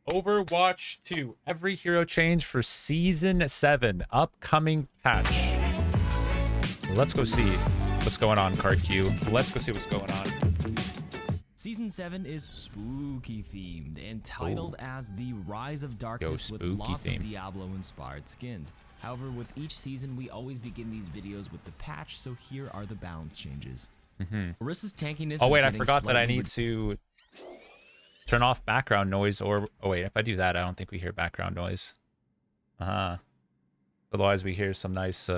Overwatch 2. Every hero change for Season 7. Upcoming patch. Let's go see what's going on, KarQ. Let's go see what's going on. Season 7 is spooky themed and titled as The Rise of Darkness with lots of Diablo-inspired skins. However, with each season, we always begin these videos with the patch, so here are the balance changes. Orissa's tankiness Oh wait, I forgot that I need to turn off background noise, or oh wait, if I do that, I don't think we hear background noise. Otherwise we hear some nice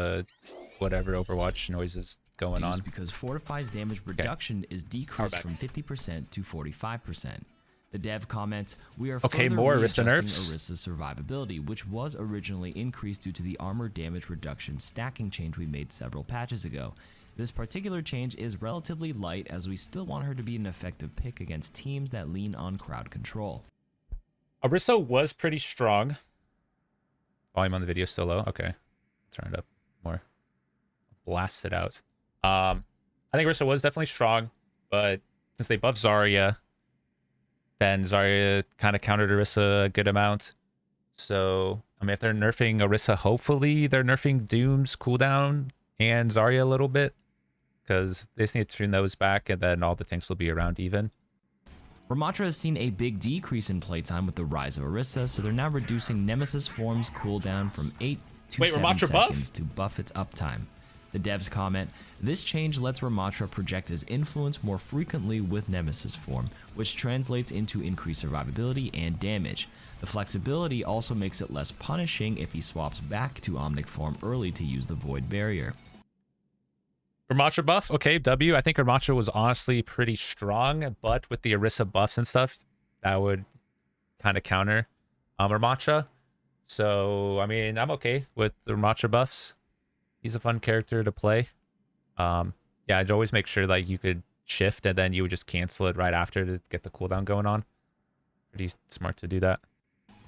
whatever Overwatch noises going on. Because Fortify's damage reduction is decreased from 50% to 45%. The dev comments, we are further more Orisa readjusting nerfs. Orissa's survivability, which was originally increased due to the armor damage reduction stacking change we made several patches ago. This particular change is relatively light, as we still want her to be an effective pick against teams that lean on crowd control. Orisa was pretty strong. Volume on the video still low? Okay. Turn it up more. Blast it out. I think Orisa was definitely strong, but since they buffed Zarya, then Zarya kind of countered Orisa a good amount. So, I mean, if they're nerfing Orisa, hopefully they're nerfing Doom's cooldown and Zarya a little bit, because they just need to turn those back, and then all the tanks will be around even. Ramattra has seen a big decrease in playtime with the rise of Orisa, so they're now reducing Nemesis Form's cooldown from 8 to 7 seconds to buff its uptime. The devs comment, this change lets Ramattra project his influence more frequently with Nemesis Form, which translates into increased survivability and damage. The flexibility also makes it less punishing if he swaps back to Omnic Form early to use the Void Barrier. Ramattra buff, okay, W. I think Ramattra was honestly pretty strong, but with the Orisa buffs and stuff, that would kind of counter Ramattra. So, I mean, I'm okay with the Ramattra buffs. He's a fun character to play. Yeah, I'd always make sure like you could shift and then you would just cancel it right after to get the cooldown going on. Pretty smart to do that.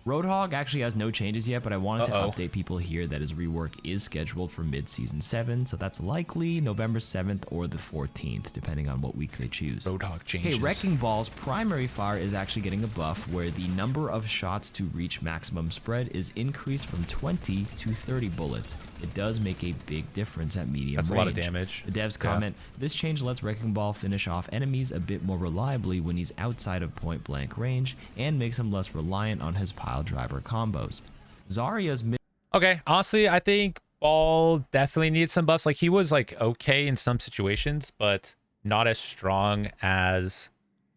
Roadhog actually has no changes yet, but I wanted to update people here that his rework is scheduled for mid-season 7, so that's likely November 7th or the 14th, depending on what week they choose. Roadhog changes. Okay, Wrecking Ball's primary fire is actually getting a buff where the number of shots to reach maximum spread is increased from 20 to 30 bullets. It does make a big difference at medium range. That's a lot of damage. The devs comment, this change lets Wrecking Ball finish off enemies a bit more reliably when he's outside of point-blank range, and makes him less reliant on his pile driver combos. Zarya's okay, honestly, I think Ball definitely needs some buffs. Like, he was like okay in some situations, but not as strong as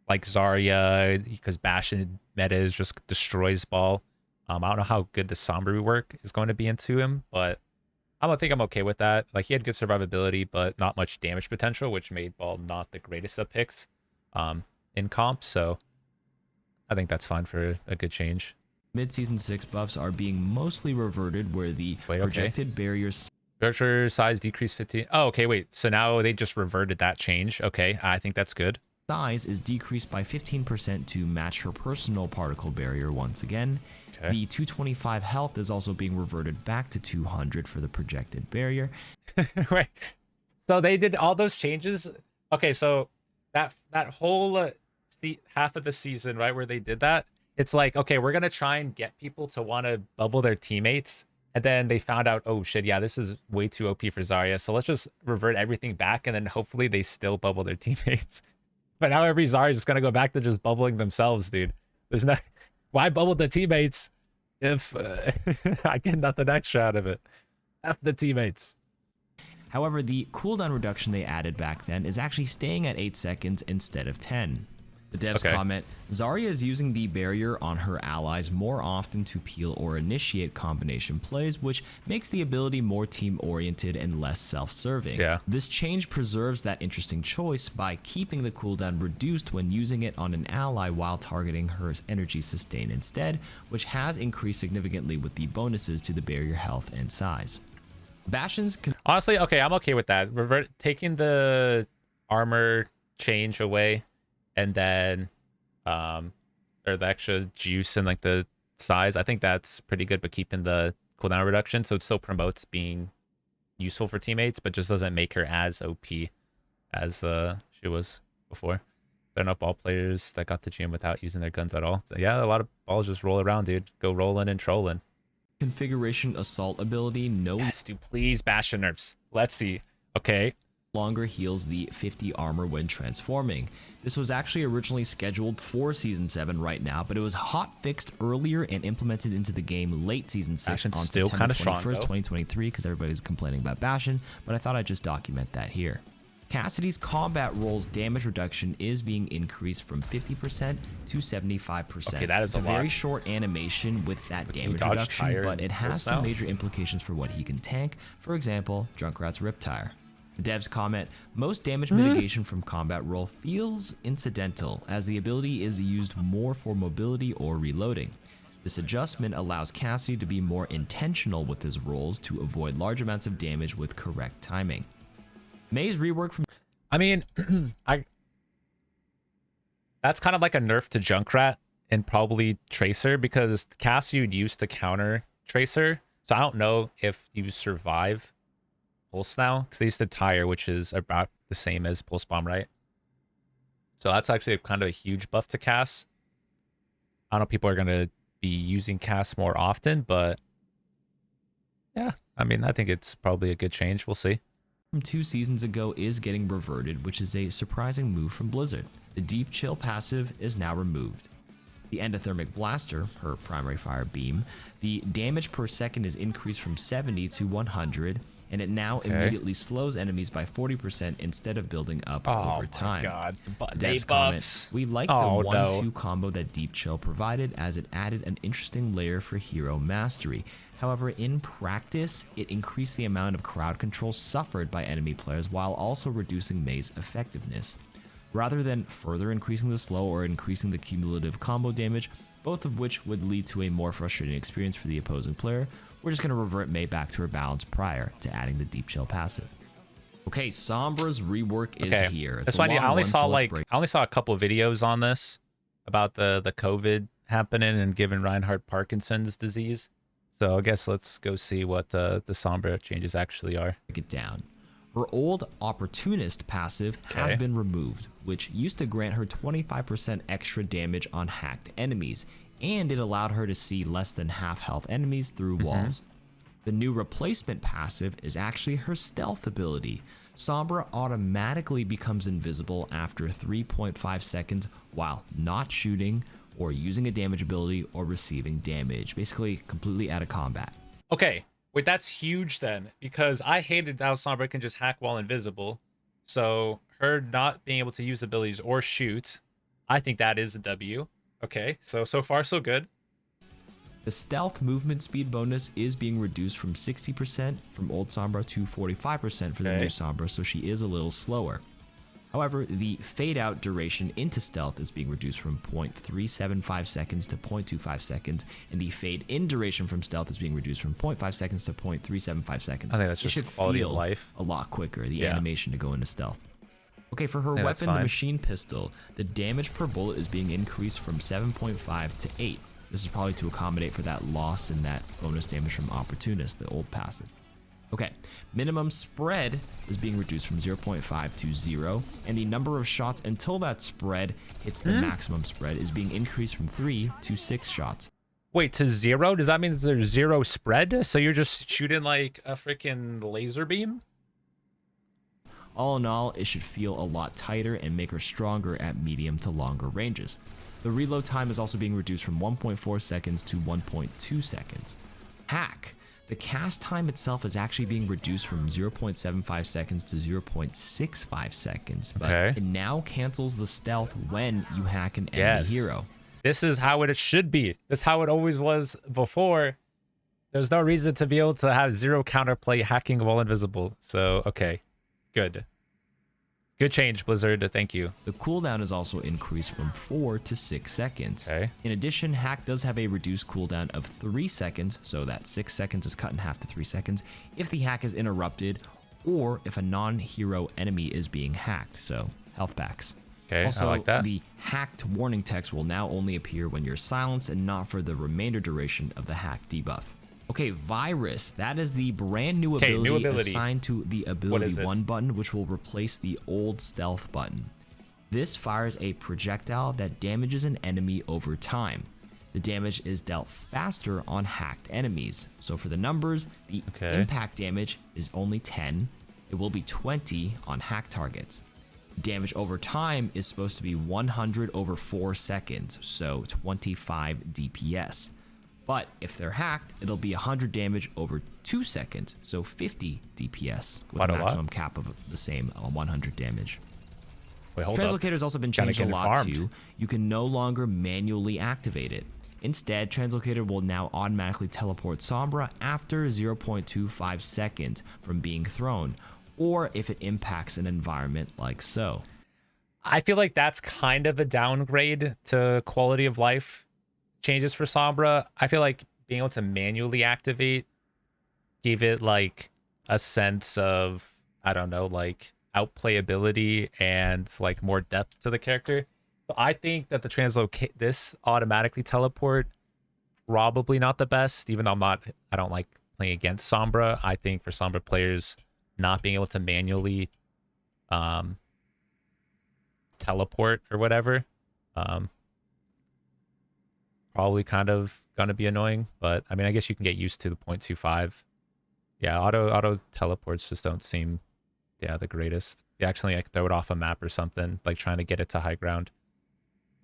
like Zarya, because Bastion meta just destroys Ball. I don't know how good the Sombra rework is going to be into him, but I don't think I'm okay with that. Like, he had good survivability, but not much damage potential, which made Ball not the greatest of picks in comp. So I think that's fine for a good change. Mid-season 6 buffs are being mostly reverted, where the projected barriers size decreased 15. Oh, okay, wait. So now they just reverted that change. Okay, I think that's good. Size is decreased by 15% to match her personal particle barrier once again. Okay. The 225 health is also being reverted back to 200 for the projected barrier. Wait, so they did all those changes? Okay, so that whole half of the season, right, where they did that, it's like, okay, we're going to try and get people to want to bubble their teammates. And then they found out, oh shit, yeah, this is way too OP for Zarya. So let's just revert everything back. And then hopefully they still bubble their teammates. But now every Zarya is just going to go back to just bubbling themselves, dude. There's no... Why bubble the teammates if I get nothing extra out of it? F the teammates. However, the cooldown reduction they added back then is actually staying at 8 seconds instead of 10. The devs comment, Zarya is using the barrier on her allies more often to peel or initiate combination plays, which makes the ability more team-oriented and less self-serving. Yeah. This change preserves that interesting choice by keeping the cooldown reduced when using it on an ally while targeting her energy sustain instead, which has increased significantly with the bonuses to the barrier health and size. Bastion's... Honestly, okay, I'm okay with that. Taking the armor change away, and then or the extra juice and like the size, I think that's pretty good, but keeping the cooldown reduction, so it still promotes being useful for teammates, but just doesn't make her as OP as she was before. There are enough ball players that got to GM without using their guns at all. So yeah, a lot of balls just roll around, dude. Go rolling and trolling. Configuration assault ability no Yes, dude, please bastion nerfs. Let's see. Okay. longer heals the 50 armor when transforming. This was actually originally scheduled for Season 7 right now, but it was hot fixed earlier and implemented into the game late Season 6 Bastion's on still September strong, 21st, though. 2023, because everybody's complaining about Bastion, but I thought I'd just document that here. Cassidy's combat roll's damage reduction is being increased from 50% to 75%. Okay, that is it's a lot. very short animation with that damage dodge reduction, tire but it and has pulse some now? major implications for what he can tank. For example, Junkrat's Rip Tire. The devs comment, most damage mitigation from combat roll feels incidental, as the ability is used more for mobility or reloading. This adjustment allows Cassidy to be more intentional with his rolls to avoid large amounts of damage with correct timing. May's rework from I mean, that's kind of like a nerf to Junkrat and probably Tracer, because Cass you'd use to counter Tracer. So I don't know if you survive Pulse now, because they used to Tire, which is about the same as Pulse Bomb, right? So that's actually kind of a huge buff to Cass. I don't know if people are going to be using Cass more often, but yeah, I mean, I think it's probably a good change. We'll see. From 2 seasons ago is getting reverted, which is a surprising move from Blizzard. The Deep Chill passive is now removed. The Endothermic Blaster, her primary fire beam, the damage per second is increased from 70 to 100, and it now immediately slows enemies by 40% instead of building up over time. Oh my god, the button Devs buffs. comment, we like the 1-2 combo that Deep Chill provided, as it added an interesting layer for hero mastery. However, in practice, it increased the amount of crowd control suffered by enemy players while also reducing May's effectiveness. Rather than further increasing the slow or increasing the cumulative combo damage, both of which would lead to a more frustrating experience for the opposing player, we're just going to revert May back to her balance prior to adding the Deep Chill passive. Okay, Sombra's rework is here. That's funny. I only saw a couple of videos on this about the COVID happening and giving Reinhardt Parkinson's disease. So I guess let's go see what the Sombra changes actually are. Break it down. Her old Opportunist passive has been removed, which used to grant her 25% extra damage on hacked enemies, and it allowed her to see less than half health enemies through walls. The new replacement passive is actually her stealth ability. Sombra automatically becomes invisible after 3.5 seconds while not shooting or using a damage ability or receiving damage. Basically, completely out of combat. Okay, wait, that's huge then, because I hated how Sombra can just hack while invisible. So her not being able to use abilities or shoot, I think that is a W. Okay, so far so good. The stealth movement speed bonus is being reduced from 60% from old Sombra to 45% for the new Sombra, so she is a little slower. However, the fade out duration into stealth is being reduced from 0.375 seconds to 0.25 seconds, and the fade in duration from stealth is being reduced from 0.5 seconds to 0.375 seconds. I think that's just quality of life. A lot quicker, the animation to go into stealth. Okay, for her weapon, the machine pistol, the damage per bullet is being increased from 7.5 to 8. This is probably to accommodate for that loss in that bonus damage from Opportunist, the old passive. Okay, minimum spread is being reduced from 0.5 to 0, and the number of shots until that spread hits the maximum spread is being increased from 3 to 6 shots. Wait, to 0? Does that mean there's 0 spread? So you're just shooting like a freaking laser beam? All in all, it should feel a lot tighter and make her stronger at medium to longer ranges. The reload time is also being reduced from 1.4 seconds to 1.2 seconds. Hack. The cast time itself is actually being reduced from 0.75 seconds to 0.65 seconds, but it now cancels the stealth when you hack an enemy hero. This is how it should be. This is how it always was before. There's no reason to be able to have 0 counterplay hacking while invisible. So, okay, good. Good change, Blizzard. Thank you. The cooldown is also increased from 4 to 6 seconds. In addition, hack does have a reduced cooldown of 3 seconds, so that 6 seconds is cut in half to 3 seconds if the hack is interrupted or if a non-hero enemy is being hacked, so health packs. Also, I like that. The hacked warning text will now only appear when you're silenced and not for the remainder duration of the hack debuff. Okay, Virus. That is the brand new ability assigned to the Ability 1 button, which will replace the old Stealth button. This fires a projectile that damages an enemy over time. The damage is dealt faster on hacked enemies. So for the numbers, the impact damage is only 10. It will be 20 on hacked targets. Damage over time is supposed to be 100 over 4 seconds, so 25 DPS. But if they're hacked, it'll be 100 damage over 2 seconds, so 50 DPS with a maximum cap of the same 100 damage. Wait, hold Translocator has also been changed a lot too. You can no longer manually activate it. Instead, Translocator will now automatically teleport Sombra after 0.25 seconds from being thrown, or if it impacts an environment like so. I feel like that's kind of a downgrade to quality of life changes for Sombra. I feel like being able to manually activate gave it like a sense of, I don't know, like outplayability and like more depth to the character. So I think that the this automatically teleport, probably not the best, even though I don't like playing against Sombra. I think for Sombra players, not being able to manually teleport or whatever, probably kind of gonna be annoying. But I mean, I guess you can get used to the 0.25. Yeah, auto teleports just don't seem the greatest. You actually like throw it off a map or something, like trying to get it to high ground.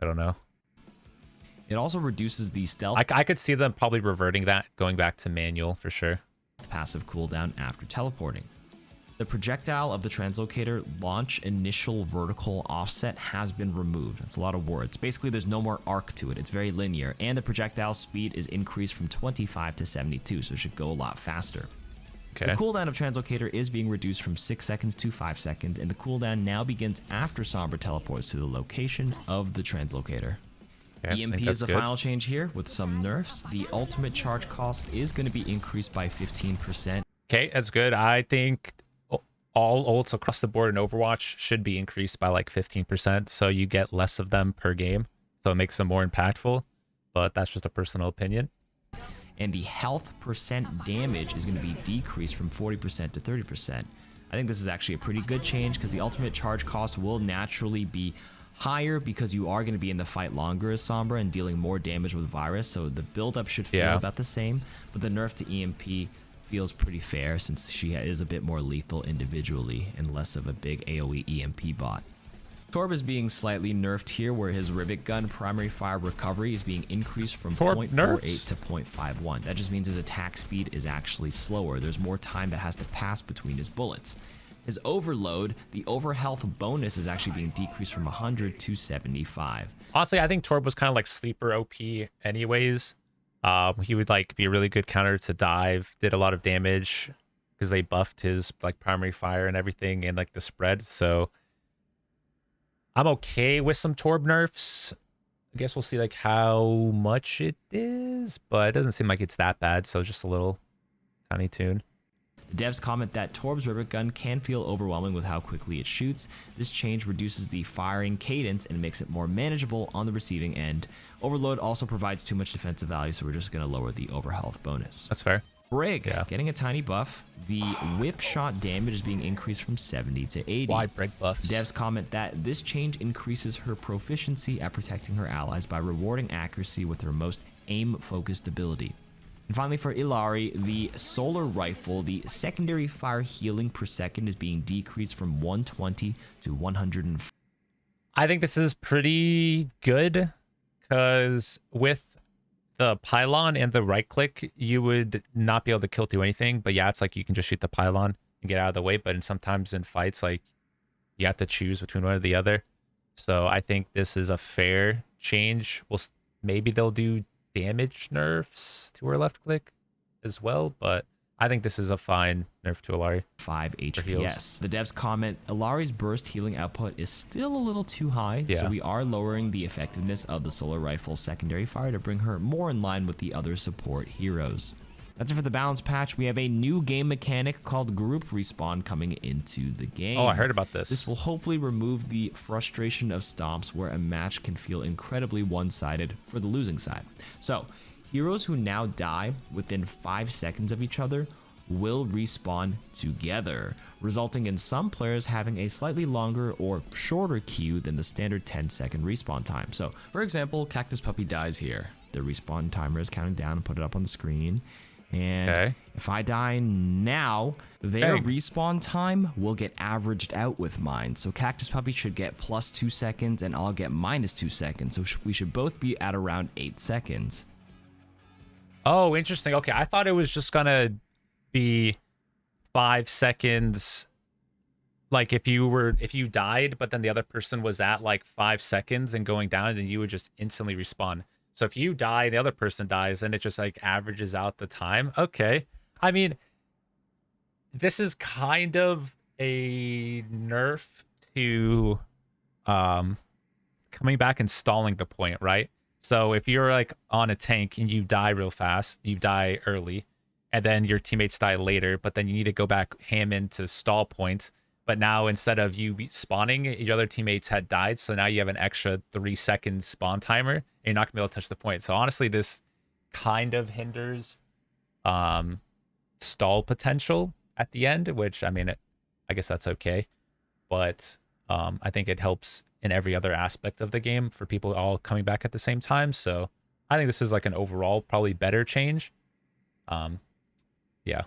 I don't know. It also reduces the stealth. I could see them probably reverting that, going back to manual for sure. Passive cooldown after teleporting. The projectile of the Translocator launch initial vertical offset has been removed. That's a lot of words. Basically, there's no more arc to it. It's very linear, and the projectile speed is increased from 25 to 72, so it should go a lot faster. Okay. The cooldown of Translocator is being reduced from 6 seconds to 5 seconds, and the cooldown now begins after Sombra teleports to the location of the Translocator. Okay, EMP is the final change here with some nerfs. The ultimate charge cost is going to be increased by 15%. Okay, that's good. I think all ults across the board in Overwatch should be increased by like 15%, so you get less of them per game, so it makes them more impactful, but that's just a personal opinion. And the health percent damage is going to be decreased from 40% to 30%. I think this is actually a pretty good change because the ultimate charge cost will naturally be higher because you are going to be in the fight longer as Sombra and dealing more damage with Virus, so the build-up should feel about the same, but the nerf to EMP feels pretty fair since she is a bit more lethal individually and less of a big AoE EMP bot. Torb is being slightly nerfed here, where his Rivet Gun primary fire recovery is being increased from 0.48 to 0.51. That just means his attack speed is actually slower. There's more time that has to pass between his bullets. His Overload, the overhealth bonus, is actually being decreased from 100 to 75. Honestly, I think Torb was kind of like sleeper OP anyways. He would like be a really good counter to dive, did a lot of damage because they buffed his like primary fire and everything and like the spread. So I'm okay with some Torb nerfs. I guess we'll see like how much it is, but it doesn't seem like it's that bad. So just a little tiny tune. The devs comment that Torb's Rivet Gun can feel overwhelming with how quickly it shoots. This change reduces the firing cadence and makes it more manageable on the receiving end. Overload also provides too much defensive value, so we're just going to lower the overhealth bonus. That's fair. Brig, getting a tiny buff. The whip shot damage is being increased from 70 to 80. Why Brig buffs? Devs comment that this change increases her proficiency at protecting her allies by rewarding accuracy with her most aim-focused ability. And finally, for Illari, the solar rifle, the secondary fire healing per second is being decreased from 120 to 100. I think this is pretty good because with the pylon and the right click, you would not be able to kill through anything. But yeah, it's like you can just shoot the pylon and get out of the way. But sometimes in fights, like you have to choose between one or the other. So I think this is a fair change. Maybe they'll do damage nerfs to her left click as well, but I think this is a fine nerf to Illari. 5 HPS. The devs comment, Illari's burst healing output is still a little too high, so we are lowering the effectiveness of the solar rifle's secondary fire to bring her more in line with the other support heroes. That's it for the balance patch. We have a new game mechanic called group respawn coming into the game. Oh, I heard about this. This will hopefully remove the frustration of stomps where a match can feel incredibly one-sided for the losing side. So, heroes who now die within 5 seconds of each other will respawn together, resulting in some players having a slightly longer or shorter queue than the standard 10-second respawn time. So, for example, Cactus Puppy dies here. The respawn timer is counting down and put it up on the screen. And if I die now, their respawn time will get averaged out with mine. So Cactus Puppy should get plus 2 seconds and I'll get minus 2 seconds. So we should both be at around 8 seconds. Oh, interesting. Okay, I thought it was just gonna be 5 seconds. Like if you died, but then the other person was at like 5 seconds and going down, then you would just instantly respawn. So if you die, the other person dies, and it just like averages out the time. Okay. I mean, this is kind of a nerf to coming back and stalling the point, right? So if you're like on a tank and you die real fast, you die early, and then your teammates die later, but then you need to go back ham into stall points. But now instead of you spawning, your other teammates had died, so now you have an extra 3-second spawn timer, and you're not gonna be able to touch the point. So honestly, this kind of hinders stall potential at the end, which I mean, I guess that's okay. But I think it helps in every other aspect of the game for people all coming back at the same time. So I think this is like an overall probably better change. Yeah.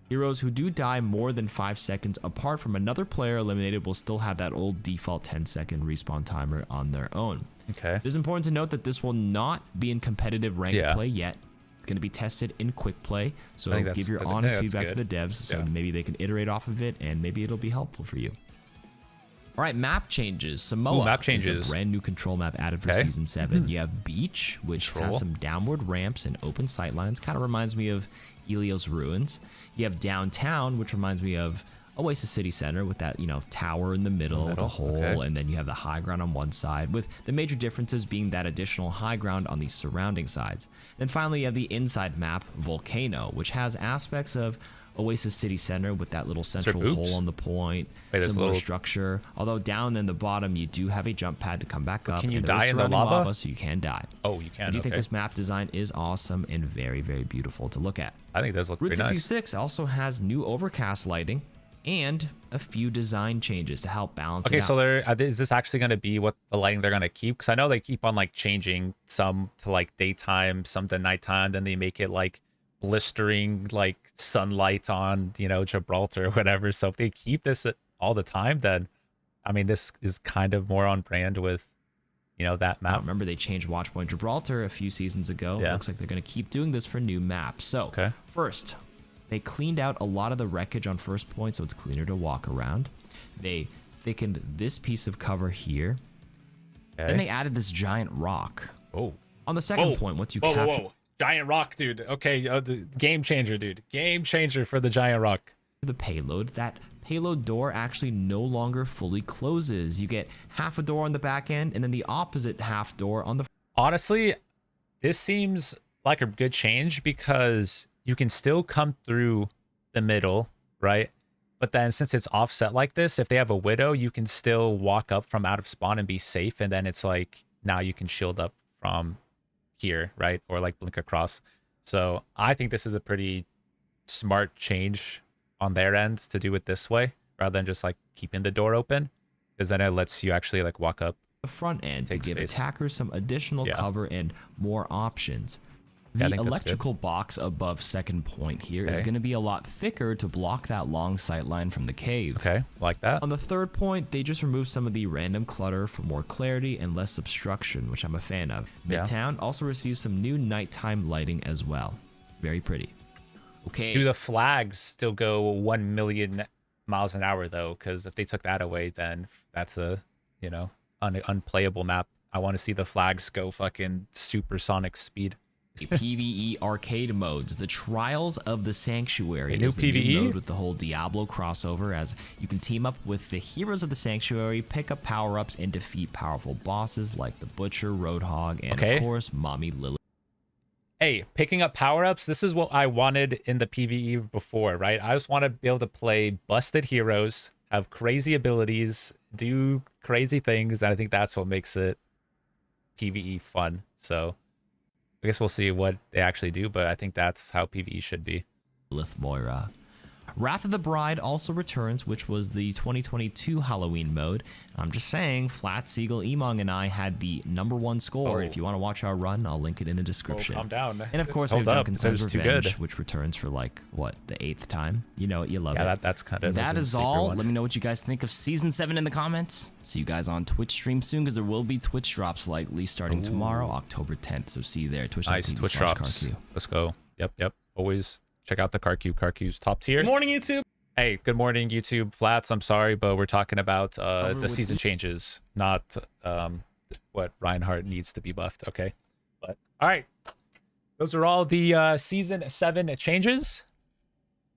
Heroes who do die more than 5 seconds apart from another player eliminated will still have that old default 10-second respawn timer on their own. Okay. It is important to note that this will not be in competitive ranked play yet. It's going to be tested in quick play, so give your honest feedback to the devs so maybe they can iterate off of it and maybe it'll be helpful for you. All right, map changes. Samoa map changes. is the brand new control map added for Season 7. You have Beach, which has some downward ramps and open sightlines. Kind of reminds me of Helios Ruins. You have Downtown, which reminds me of Oasis City Center with that, tower in the middle, the hole, and then you have the high ground on one side, with the major differences being that additional high ground on the surrounding sides. Then finally, you have the inside map, Volcano, which has aspects of Oasis City Center with that little central hole on the point, similar structure. Although down in the bottom, you do have a jump pad to come back up. Can you die in the lava? So you can die. Oh, you can. I do think this map design is awesome and very, very beautiful to look at. I think it does look Route pretty nice. 66 also has new overcast lighting and a few design changes to help balance it out. Okay, so is this actually going to be what the lighting they're going to keep? Because I know they keep on like changing some to like daytime, some to nighttime, then they make it like blistering like sunlight on Gibraltar or whatever. So if they keep this all the time, then I mean this is kind of more on brand with that map. Remember they changed Watchpoint Gibraltar a few seasons ago. It looks like they're going to keep doing this for new maps. So first, they cleaned out a lot of the wreckage on First Point, so it's cleaner to walk around. They thickened this piece of cover here. Then they added this giant rock. On the second point, once you capture giant rock, dude. Okay, the game changer, dude. Game changer for the giant rock. The payload, that payload door actually no longer fully closes. You get half a door on the back end and then the opposite half door on the Honestly, this seems like a good change because you can still come through the middle, right? But then since it's offset like this, if they have a widow, you can still walk up from out of spawn and be safe, and then it's like now you can shield up from here, right? Or like blink across. So I think this is a pretty smart change on their end to do it this way rather than just like keeping the door open, because then it lets you actually like walk up the front end to give attackers some additional cover and more options. The electrical box above second point here is going to be a lot thicker to block that long sight line from the cave. Okay, like that. On the third point, they just removed some of the random clutter for more clarity and less obstruction, which I'm a fan of. Midtown also received some new nighttime lighting as well. Very pretty. Okay. Do the flags still go 1 million miles an hour though? Because if they took that away, then that's a unplayable map. I want to see the flags go fucking supersonic speed. PvE arcade modes, the Trials of the Sanctuary is the new mode with the whole Diablo crossover, as you can team up with the heroes of the Sanctuary, pick up power-ups, and defeat powerful bosses like the Butcher, Roadhog, and of course, Mommy Lily. Hey, picking up power-ups, this is what I wanted in the PvE before, right? I just want to be able to play busted heroes, have crazy abilities, do crazy things, and I think that's what makes it PvE fun. So I guess we'll see what they actually do, but I think that's how PvE should be. Lilith Moira. Wrath of the Bride also returns, which was the 2022 Halloween mode. I'm just saying, Flat Seagull, Emong, and I had the #1 score. If you want to watch our run, I'll link it in the description. Calm down. And of course, we have Duncan Sun's Revenge, which returns for like, what, the 8th time? You know it, you love it. Yeah, that's kind of... That is all. Let me know what you guys think of Season 7 in the comments. See you guys on Twitch stream soon, because there will be Twitch drops likely starting tomorrow, October 10th. So see you there. Nice, Twitch drops. KarQ. Let's go. Yep. Always... check out the KarQ. KarQ's top tier. Good morning, YouTube. Hey, good morning, YouTube. Flats, I'm sorry, but we're talking about the season changes, not what Reinhardt needs to be buffed, okay? But, all right. Those are all the Season 7 changes.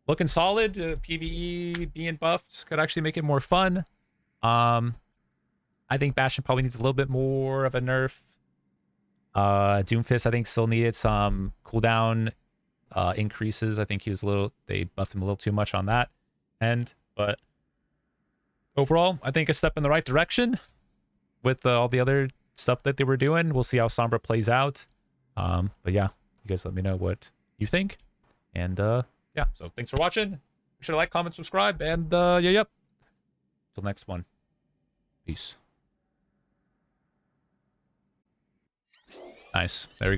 Looking solid. PvE being buffed could actually make it more fun. I think Bastion probably needs a little bit more of a nerf. Doomfist, I think, still needed some cooldown increases. I think they buffed him a little too much on that end, but overall I think a step in the right direction with all the other stuff that they were doing. We'll see how Sombra plays out, but yeah, you guys let me know what you think, and yeah, so thanks for watching. Make sure to like, comment, subscribe, and yep, till next one, peace. Nice, there we go.